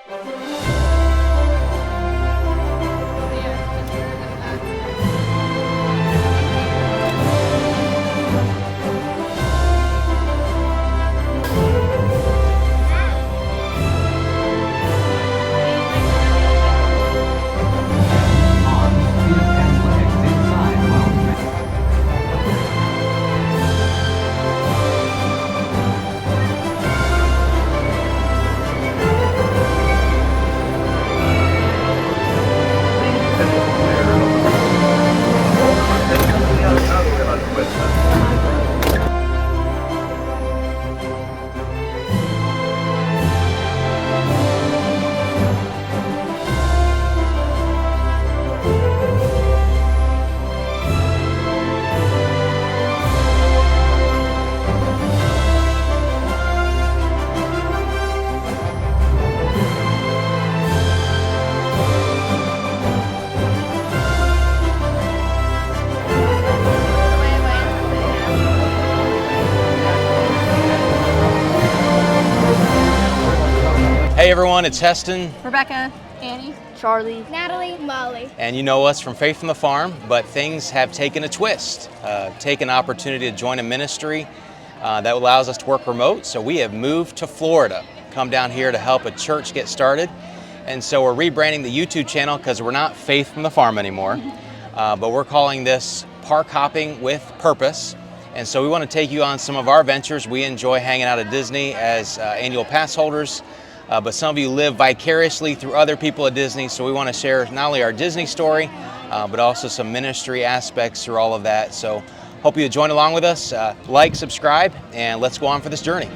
Hey everyone, it's Heston, Rebecca, Annie, Charlie, Natalie, Molly. And you know us from Faith from the Farm, but things have taken a twist. Taken an opportunity to join a ministry that allows us to work remote, so we have moved to Florida, come down here to help a church get started. And so we're rebranding the YouTube channel because we're not Faith from the Farm anymore, but we're calling this Park Hopping with Purpose. And so we want to take you on some of our ventures. We enjoy hanging out at Disney as annual pass holders. But some of you live vicariously through other people at Disney, so we want to share not only our Disney story, but also some ministry aspects through all of that. So hope you join along with us. Like, subscribe, and let's go on for this journey.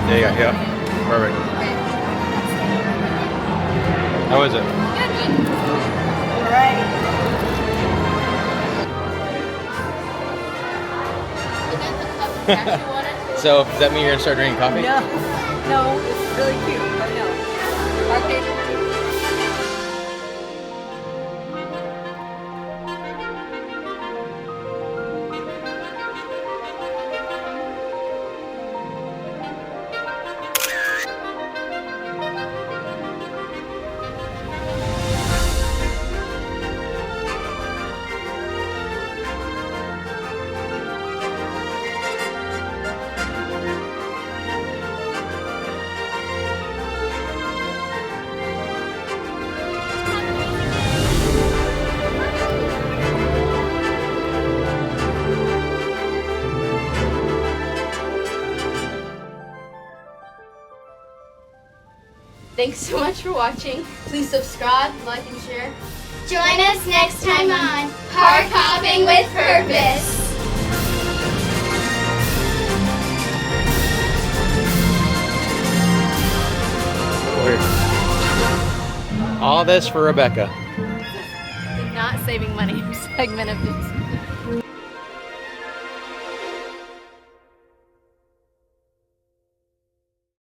There you go, yeah. Perfect. How is it? All right. So, does that mean you're going to start drinking coffee? No, it's really cute, but no. Arcade. Thanks so much for watching. Please subscribe, like, and share. Join us next time on Park Hopping with Purpose. All this for Rebecca. The not saving money segment of this.